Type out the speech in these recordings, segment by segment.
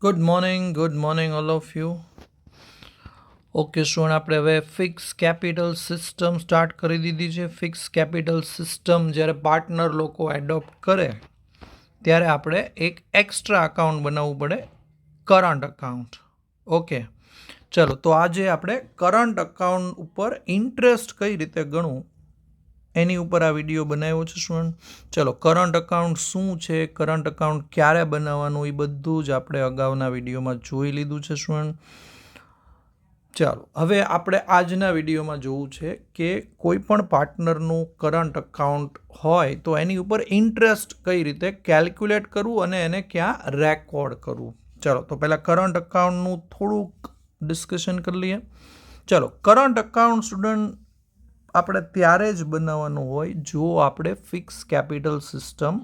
Good morning all of you. Okay શું આપણે હવે ફિક્સ કેપિટલ સિસ્ટમ સ્ટાર્ટ કરી દીધી છે. ફિક્સ કેપિટલ સિસ્ટમ જ્યારે પાર્ટનર લોકો એડોપ્ટ કરે ત્યારે આપણે એક એક્સ્ટ્રા અકાઉન્ટ બનાવવું પડે, કરંટ અકાઉન્ટ. ઓકે ચલો, તો આજે આપણે કરંટ અકાઉન્ટ ઉપર ઇન્ટરેસ્ટ કઈ રીતે ગણવું એની ઉપર આ વિડીયો બનાવ્યો છે સ્ટુડન્ટ. ચલો, કરંટ અકાઉન્ટ શું છે, કરંટ અકાઉન્ટ ક્યારે બનાવવાનું, એ બધું જ આપણે અગાઉના વિડીયોમાં જોઈ લીધું છે સ્ટુડન્ટ. ચાલો, હવે આપણે આજના વિડીયોમાં જોવું છે કે કોઈ પણ પાર્ટનરનું કરંટ અકાઉન્ટ હોય તો એની ઉપર ઇન્ટરેસ્ટ કઈ રીતે કેલ્ક્યુલેટ કરવું અને એને ક્યાં રેકોર્ડ કરવું. ચલો, તો પહેલાં કરંટ અકાઉન્ટનું થોડુંક ડિસ્કશન કરી લઈએ. ચલો, કરંટ અકાઉન્ટ સ્ટુડન્ટ આપણે ત્યારે જ બનાવવાનું હોય જો આપણે ફિક્સ કેપિટલ સિસ્ટમ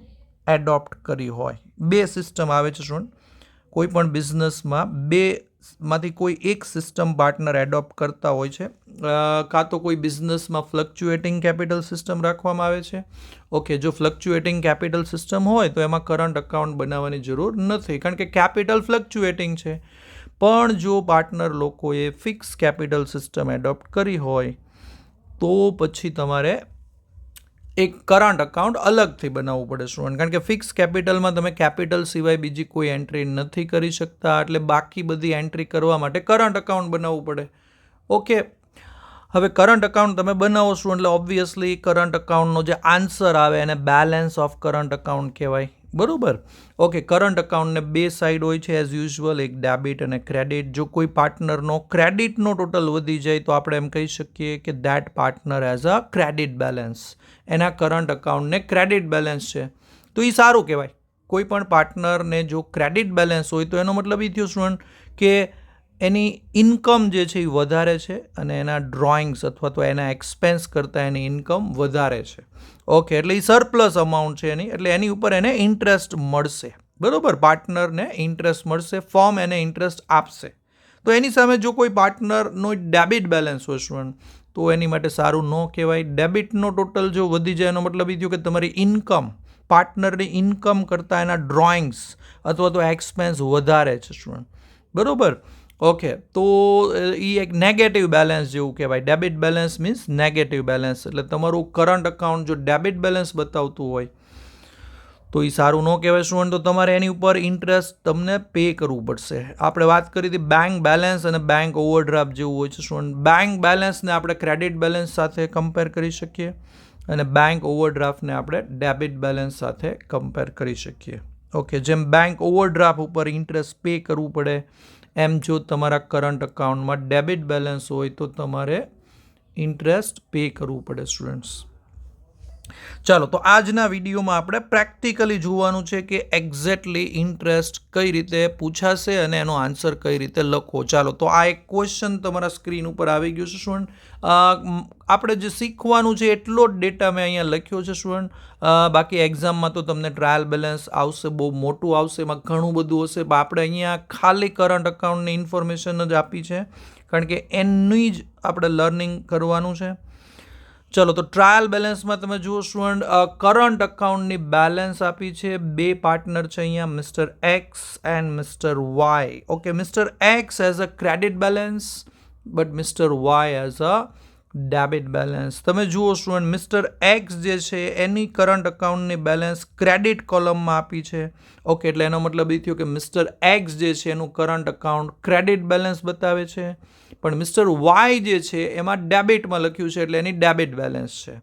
એડોપ્ટ કરી હોય. બે સિસ્ટમ આવે છે સ્ટુડન્ટ. કોઈ પણ બિઝનેસમાં બેમાંથી કોઈ એક સિસ્ટમ પાર્ટનર એડોપ્ટ કરતા હોય છે. કાં તો કોઈ બિઝનેસમાં ફ્લક્ચ્યુએટિંગ કેપિટલ સિસ્ટમ રાખવામાં આવે છે. ઓકે, જો ફ્લક્ચ્યુએટિંગ કેપિટલ સિસ્ટમ હોય તો એમાં કરંટ અકાઉન્ટ બનાવવાની જરૂર નથી, કારણ કે કેપિટલ ફ્લક્ચ્યુએટિંગ છે. પણ જો પાર્ટનર લોકોએ ફિક્સ કેપિટલ સિસ્ટમ એડોપ્ટ કરી હોય તો પછી તમારે એક કરંટ અકાઉન્ટ અલગથી બનાવવું પડે સ્ટુડન્ટ, કારણ કે ફિક્સ કેપિટલમાં તમે કેપિટલ સિવાય બીજી કોઈ એન્ટ્રી નથી કરી શકતા, એટલે બાકી બધી એન્ટ્રી કરવા માટે કરંટ અકાઉન્ટ બનાવવું પડે. ઓકે, હવે કરંટ અકાઉન્ટ તમે બનાવો છો એટલે ઓબ્વિયસલી કરંટ અકાઉન્ટનો જે આન્સર આવે એને બેલેન્સ ઓફ કરંટ અકાઉન્ટ કહેવાય. બરોબર. ઓકે, કરંટ અકાઉન્ટને બે સાઈડ હોય છે એઝ યુઝ્યુઅલ, એક ડેબિટ અને ક્રેડિટ. જો કોઈ પાર્ટનરનો ક્રેડિટનો ટોટલ વધી જાય તો આપણે એમ કહી શકીએ કે that partner has a credit balance. એના કરંટ અકાઉન્ટને ક્રેડિટ બેલેન્સ છે, તો એ સારું કહેવાય. કોઈ પણ પાર્ટનરને જો ક્રેડિટ બેલેન્સ હોય તો એનો મતલબ એ થયો સ્ટુડન્ટ કે એની ઇન્કમ જે છે એ વધારે છે અને એના ડ્રોઈંગ્સ અથવા તો એના એક્સપેન્સ કરતાં એની ઇન્કમ વધારે છે. ઓકે, એટલે એ સરપ્લસ અમાઉન્ટ છે એની, એટલે એની ઉપર એને ઇન્ટરેસ્ટ મળશે. બરોબર, પાર્ટનરને ઇન્ટરેસ્ટ મળશે, ફર્મ એને ઇન્ટરેસ્ટ આપશે. તો એની સામે જો કોઈ પાર્ટનરનો ડેબિટ બેલેન્સ હોય સ્ટુડન્ટ તો એની માટે સારું ન કહેવાય. ડેબિટનો ટોટલ જો વધી જાય એનો મતલબ એ થયો કે તમારી ઇન્કમ, પાર્ટનરની ઇન્કમ કરતાં એના ડ્રોઈંગ્સ અથવા તો એક્સપેન્સ વધારે છે સ્ટુડન્ટ. બરોબર. ઓકે, તો એ એક નેગેટિવ બેલેન્સ જેવું કહેવાય. Debit balance means negative balance. એટલે તમારું કરંટ અકાઉન્ટ જો ડેબિટ બેલેન્સ બતાવતું હોય તો એ સારું ન કહેવાય સ્ટુડન્ટ. તો તમારે એની ઉપર ઇન્ટરેસ્ટ તમને પે કરવું પડશે. આપણે વાત કરી હતી બેંક બેલેન્સ અને બેંક ઓવરડ્રાફ્ટ જેવું હોય છે સ્ટુડન્ટ. બેંક બેલેન્સને આપણે ક્રેડિટ બેલેન્સ સાથે કમ્પેર કરી શકીએ અને બેંક ઓવરડ્રાફ્ટને આપણે ડેબિટ બેલેન્સ સાથે કમ્પેર કરી શકીએ. ઓકે, જેમ બેંક ઓવરડ્રાફ્ટ ઉપર ઇન્ટરેસ્ટ પે કરવું પડે એમ જો તમારા કરંટ અકાઉન્ટમાં ડેબિટ બેલેન્સ હોય તો તમારે ઇન્ટરેસ્ટ પે કરવું પડે સ્ટુડન્ટ્સ. ચાલો, તો આજના વિડીયોમાં આપણે પ્રેક્ટિકલી જોવાનું છે કે એક્ઝેક્ટલી ઇન્ટરેસ્ટ કઈ રીતે પૂછાશે અને એનો આન્સર કઈ રીતે લખવો. ચાલો, તો આ એક ક્વેશ્ચન તમારા સ્ક્રીન ઉપર આવી ગયું છે સ્ટુડન્ટ. આપણે જે શીખવાનું છે એટલો જ ડેટા મેં અહીંયા લખ્યો છે સ્ટુડન્ટ. બાકી એક્ઝામમાં તો તમને ટ્રાયલ બેલેન્સ આવશે, બહુ મોટું આવશે, એમાં ઘણું બધું હશે. આપણે અહીંયા ખાલી કરંટ અકાઉન્ટની ઇન્ફોર્મેશન જ આપી છે, કારણ કે એની જ આપણે લર્નિંગ કરવાનું છે. ચલો, તો ટ્રાયલ બેલેન્સમાં તમે જુઓ સ્ટુડન્ટ, કરંટ અકાઉન્ટની બેલેન્સ આપી છે. બે પાર્ટનર છે અહીંયા, mister X and mister Y. Okay, mister X as a credit balance but mister Y as a debit balance. તમે જુઓ સ્ટુડન્ટ, મિસ્ટર એક્સ જે છે એની કરંટ અકાઉન્ટની બેલેન્સ ક્રેડિટ કોલમમાં આપી છે. ઓકે, એટલે એનો મતલબ એ થયો કે મિસ્ટર એક્સ જે છે એનું કરંટ અકાઉન્ટ ક્રેડિટ બેલેન્સ બતાવે છે, પણ મિસ્ટર વાય જે છે એમાં ડેબિટમાં લખ્યું છે એટલે એની ડેબિટ બેલેન્સ છે.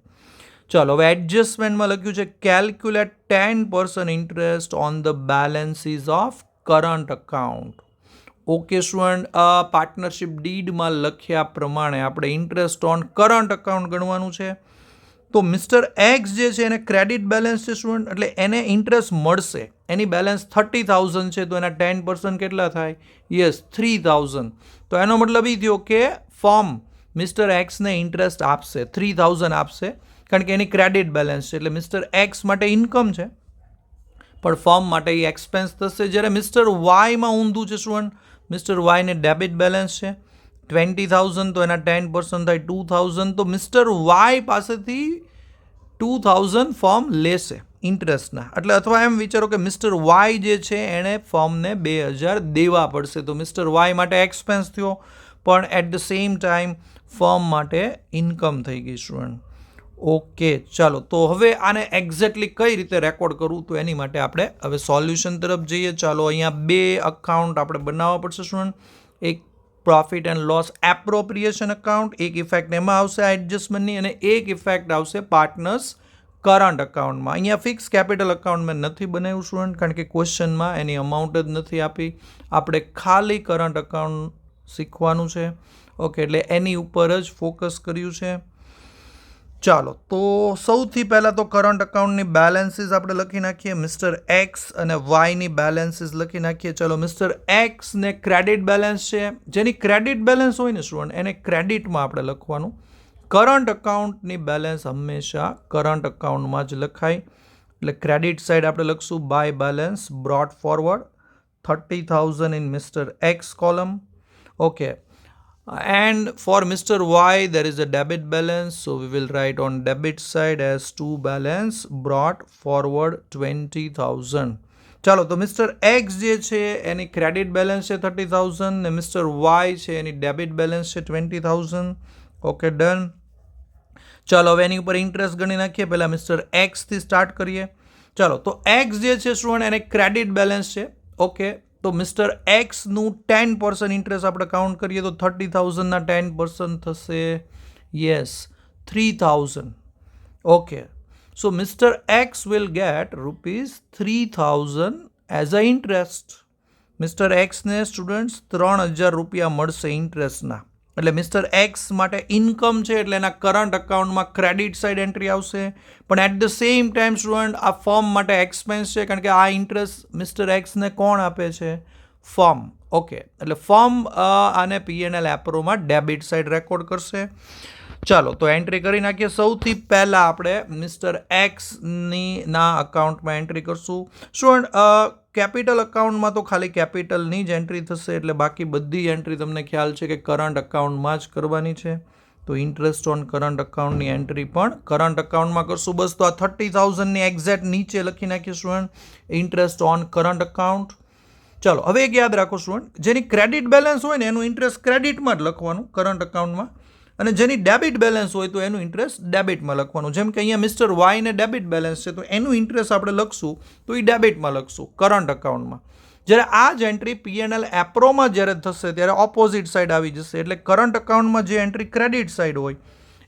ચાલો, હવે એડજસ્ટમેન્ટમાં લખ્યું છે calculate 10% interest on the balances of current account. Okay student, partnership ડીડમાં લખ્યા પ્રમાણે આપણે ઇન્ટરેસ્ટ ઓન કરંટ અકાઉન્ટ ગણવાનું છે. તો મિસ્ટર એક્સ જે છે એને ક્રેડિટ બેલેન્સ છે સ્ટુડન્ટ, એટલે એને ઇન્ટરેસ્ટ મળશે. એની બેલેન્સ 30,000 છે તો એના 10% કેટલા થાય? યસ, 3,000. તો એનો મતલબ એ થયો કે ફર્મ મિસ્ટર એક્સને ઇન્ટરેસ્ટ આપશે, 3,000 આપશે, કારણ કે એની ક્રેડિટ બેલેન્સ છે. એટલે મિસ્ટર એક્સ માટે ઇન્કમ છે પણ ફર્મ માટે એ એક્સપેન્સ થશે. જ્યારે મિસ્ટર વાયમાં ઊંધું છે સ્ટુડન્ટ. મિસ્ટર વાયને ડેબિટ બેલેન્સ છે 20,000, તો એના 10% થાય 2,000. તો મિસ્ટર વાય પાસેથી 2,000 ફર્મ લેશે. ઇન્ટરેસ્ટના, એટલે અથવા એમ વિચારો કે મિસ્ટર વાય જે છે એણે ફર્મને 2000 દેવા પડશે, તો મિસ્ટર વાય માટે એક્સપેન્સ થયો, પણ at the same time firm માટે ઇન્કમ થઈ ગઈ સ્ટુડન્ટ. ઓકે, ચાલો તો હવે આને એક્ઝેક્ટલી કઈ રીતે રેકોર્ડ કરવું, તો એની માટે આપણે હવે સોલ્યુશન તરફ જઈએ. ચાલો, અહીંયા 2 અકાઉન્ટ આપણે બનાવવા પડશે સ્ટુડન્ટ. એક profit and loss appropriation account, એક ઇફેક્ટ એમાં આવશે આ એડજસ્ટમેન્ટની, અને એક ઇફેક્ટ આવશે પાર્ટનર્સ કરંટ અકાઉન્ટમાં. અહીંયા ફિક્સ કેપિટલ અકાઉન્ટ મેં નથી બનાવ્યું સ્ટુડન્ટ, કારણ કે ક્વેશ્ચનમાં એની અમાઉન્ટ જ નથી આપી. આપણે ખાલી કરંટ અકાઉન્ટ શીખવાનું છે. ઓકે, એટલે એની ઉપર જ ફોકસ કર્યું છે. ચાલો, તો સૌથી પહેલાં તો કરંટ અકાઉન્ટની બેલેન્સીસ આપણે લખી નાખીએ. મિસ્ટર એક્સ અને વાયની બેલેન્સીસ લખી નાખીએ. ચાલો, મિસ્ટર એક્સને ક્રેડિટ બેલેન્સ છે, જેની ક્રેડિટ બેલેન્સ હોય ને સ્ટુડન્ટ એને ક્રેડિટમાં આપણે લખવાનું. કરંટ અકાઉન્ટની બેલેન્સ હંમેશા કરંટ અકાઉન્ટમાં જ લખાય, એટલે ક્રેડિટ સાઇડ આપણે લખશું by balance brought forward 30,000 in Mr. X column. Okay. And for Mr. Y, there is a debit balance. So we will write on debit side as to balance brought forward 20,000. ચાલો, તો mister X જે છે એની credit balance છે 30,000 ને mister Y છે એની debit balance છે 20,000. Okay, done. ચાલો, હવે એની ઉપર ઇન્ટરેસ્ટ ગણી નાખીએ. પહેલાં મિસ્ટર એક્સથી સ્ટાર્ટ કરીએ. ચાલો, તો એક્સ જે છે સ્ટુડન્ટ એને ક્રેડિટ બેલેન્સ છે. ઓકે, તો મિસ્ટર એક્સનું 10% ઇન્ટરેસ્ટ આપણે કાઉન્ટ કરીએ તો 30,000ના 10% થશે yes 3,000. Okay, so Mr. X will get ₹3,000 as a interest. Mister એક્સને સ્ટુડન્ટ્સ 3,000 રૂપિયા મળશે ઇન્ટરેસ્ટના. એટલે મિસ્ટર એક્સ માટે ઇન્કમ છે, એટલે એના કરંટ અકાઉન્ટમાં ક્રેડિટ સાઇડ એન્ટ્રી આવશે, પણ at the same time student આ ફર્મ માટે એક્સપેન્સ છે, કારણ કે આ ઇન્ટરેસ્ટ મિસ્ટર એક્સને કોણ આપે છે? ફર્મ. ઓકે, એટલે ફર્મ આને P&L એપ્રોમાં ડેબિટ સાઇડ રેકોર્ડ કરશે. ચાલો, તો એન્ટ્રી કરી નાખીએ. સૌથી પહેલાં આપણે મિસ્ટર એક્સના અકાઉન્ટમાં એન્ટ્રી કરશું. સ્ટુડન્ટ કેપિટલ અકાઉન્ટમાં તો ખાલી કેપિટલની જ એન્ટ્રી થશે, એટલે બાકી બધી એન્ટ્રી તમને ખ્યાલ છે કે કરંટ અકાઉન્ટમાં જ કરવાની છે. તો ઇન્ટરેસ્ટ ઓન કરંટ અકાઉન્ટની એન્ટ્રી પણ કરંટ અકાઉન્ટમાં કરશું. બસ, તો આ 30,000ની એક્ઝેક્ટ નીચે લખી નાખીએ student, interest on current account. ચાલો, હવે એક યાદ રાખો સ્ટુડન્ટ, જેની ક્રેડિટ બેલેન્સ હોય ને એનું ઇન્ટરેસ્ટ ક્રેડિટમાં જ લખવાનું કરંટ અકાઉન્ટમાં, અને જેની ડેબિટ બેલેન્સ હોય તો એનું ઇન્ટરેસ્ટ ડેબિટમાં લખવાનું. જેમ કે અહીંયા મિસ્ટર વાયને ડેબિટ બેલેન્સ છે, તો એનું ઇન્ટરેસ્ટ આપણે લખશું તો એ ડેબિટમાં લખશું કરંટ અકાઉન્ટમાં. જ્યારે આ જ એન્ટ્રી P&L એપ્રોમાં જ્યારે થશે ત્યારે ઓપોઝિટ સાઇડ આવી જશે, એટલે કરંટ અકાઉન્ટમાં જે એન્ટ્રી ક્રેડિટ સાઇડ હોય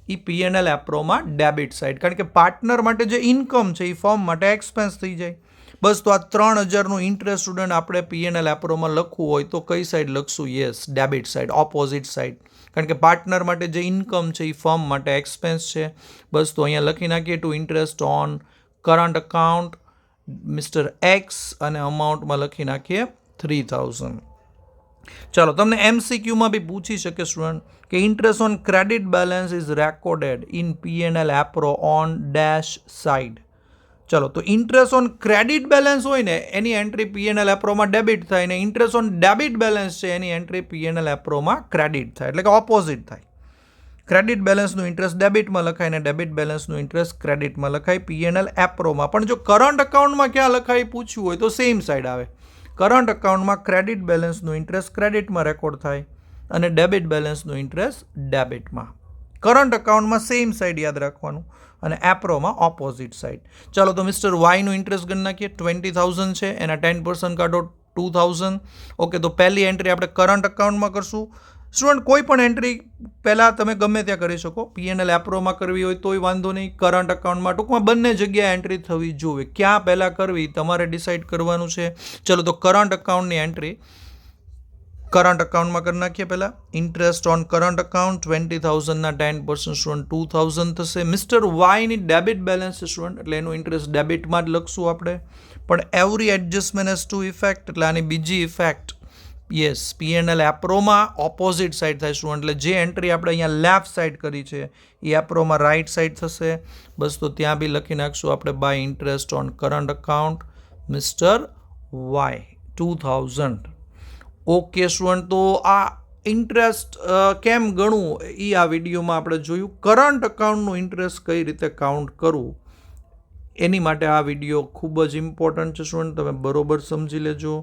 એ P&L એપ્રોમાં ડેબિટ સાઇડ, કારણ કે પાર્ટનર માટે જે ઇન્કમ છે એ ફર્મ માટે એક્સપેન્સ થઈ જાય. બસ, તો આ 3,000નું ઇન્ટરેસ્ટ સ્ટુડન્ટ આપણે P&L એપ્રોમાં લખવું હોય તો કઈ સાઇડ લખશું? Yes, debit side, opposite side, કારણ કે પાર્ટનર માટે જે ઇન્કમ છે એ ફર્મ માટે એક્સપેન્સ છે. બસ, તો અહીંયા લખી નાખીએ to interest on current account mister X, અને અમાઉન્ટમાં લખી નાખીએ 3,000. ચાલો, તમને MCQમાં બી પૂછી શકે સ્ટુડન્ટ કે interest on credit balance is recorded in P&L appro on that side. ચાલો, તો ઇન્ટરેસ્ટ ઓન ક્રેડિટ બેલેન્સ હોય ને એની એન્ટ્રી P&L એપ્રોમાં ડેબિટ થાય, ને ઇન્ટરેસ્ટ ઓન ડેબિટ બેલેન્સ છે એની એન્ટ્રી P&L એપ્રોમાં ક્રેડિટ થાય, એટલે કે ઓપોઝિટ થાય. ક્રેડિટ બેલેન્સનું ઇન્ટરેસ્ટ ડેબિટમાં લખાય ને ડેબિટ બેલેન્સનું ઇન્ટરેસ્ટ ક્રેડિટમાં લખાય P&L એપ્રોમાં. પણ જો કરંટ અકાઉન્ટમાં ક્યાં લખાય પૂછ્યું હોય તો સેમ સાઇડ આવે. કરંટ અકાઉન્ટમાં ક્રેડિટ બેલેન્સનું ઇન્ટરેસ્ટ ક્રેડિટમાં રેકોર્ડ થાય અને ડેબિટ બેલેન્સનું ઇન્ટરેસ્ટ ડેબિટમાં. કરંટ અકાઉન્ટમાં સેમ સાઇડ યાદ રાખવાનું અને એપ્રોમાં ઓપોઝિટ સાઇડ. ચાલો, તો મિસ્ટર વાયનું ઇન્ટરેસ્ટ ગણી નાખીએ. 20,000 છે, એના 10% કાઢો 2,000. ઓકે, તો પહેલી એન્ટ્રી આપણે કરંટ અકાઉન્ટમાં કરશું. સ્ટુડન્ટ કોઈ પણ એન્ટ્રી પહેલાં તમે ગમે ત્યાં કરી શકો. P&L એપ્રોમાં કરવી હોય તોય વાંધો નહીં, કરંટ અકાઉન્ટમાં, ટૂંકમાં બંને જગ્યાએ એન્ટ્રી થવી જોઈએ. ક્યાં પહેલાં કરવી તમારે ડિસાઇડ કરવાનું છે. ચલો, તો કરંટ અકાઉન્ટની એન્ટ્રી કરંટ અકાઉન્ટમાં કરી નાખીએ. પહેલાં ઇન્ટરેસ્ટ ઓન કરંટ અકાઉન્ટ 20,000ના 10% સ્ટુડન્ટ 2,000 થશે. મિસ્ટર વાયની ડેબિટ બેલેન્સ છે સ્ટુડન્ટ, એટલે એનું ઇન્ટરેસ્ટ ડેબિટમાં જ લખશું આપણે. પણ every adjustment has two effect, એટલે આની બીજી ઇફેક્ટ યસ P&L એપ્રોમાં ઓપોઝિટ સાઇડ થાય સ્ટુડન્ટ, એટલે જે એન્ટ્રી આપણે અહીંયા લેફ્ટ સાઇડ કરી છે એ એપ્રોમાં રાઇટ સાઇડ થશે. બસ, તો ત્યાં બી લખી નાખશું આપણે by interest on current account mister Y 2,000. Okay student, તો આ ઇન્ટરેસ્ટ કેમ ગણવું એ આ વિડીયોમાં આપણે જોયું. કરંટ અકાઉન્ટનું ઇન્ટરેસ્ટ કઈ રીતે કાઉન્ટ કરવું એની માટે આ વિડીયો ખૂબ જ ઇમ્પોર્ટન્ટ છે સ્ટુડન્ટ, તમે બરોબર સમજી લેજો.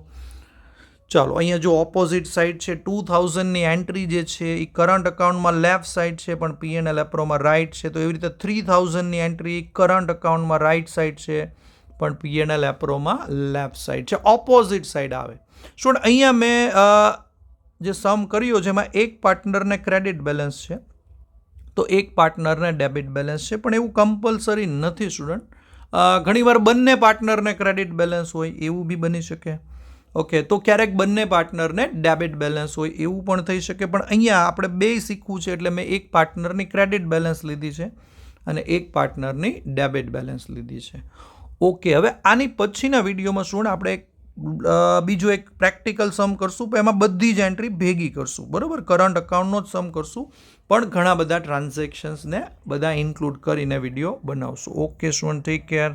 ચાલો અહીંયા જો ઓપોઝિટ સાઈડ છે 2000ની એન્ટ્રી જે છે એ કરંટ અકાઉન્ટમાં લેફ્ટ સાઈડ છે પણ P&L એપ્રોમાં રાઈટ છે. તો એવી રીતે 3000ની એન્ટ્રી કરંટ અકાઉન્ટમાં રાઈટ સાઈડ છે પણ P&L એપ્રોમાં લેફ્ટ સાઈડ છે, ઓપોઝિટ સાઈડ આવે. સ્ટુડન્ટ અહીંયા મેં જે સમ કર્યો છે એમાં એક પાર્ટનરને ક્રેડિટ બેલેન્સ છે તો એક પાર્ટનરને ડેબિટ બેલેન્સ છે, પણ એવું કમ્પલસરી નથી સ્ટુડન્ટ. ઘણીવાર બંને પાર્ટનરને ક્રેડિટ બેલેન્સ હોય એવું બી બની શકે. ઓકે, તો ક્યારેક બંને પાર્ટનરને ડેબિટ બેલેન્સ હોય એવું પણ થઈ શકે, પણ અહીંયા આપણે બે શીખવું છે એટલે મેં એક પાર્ટનરની ક્રેડિટ બેલેન્સ લીધી છે અને એક પાર્ટનરની ડેબિટ બેલેન્સ લીધી છે. ઓકે, હવે આની પછીના વિડીયોમાં શું આપણે બીજો એક પ્રેક્ટિકલ સમ કરશું, પણ એમાં બધી જ એન્ટ્રી ભેગી કરશું, બરાબર. કરંટ અકાઉન્ટનો જ સમ કરશું પણ ઘણા બધા ટ્રાન્ઝેક્શન્સને બધા ઇન્ક્લુડ કરીને વિડીયો બનાવશું. Okay student, take care.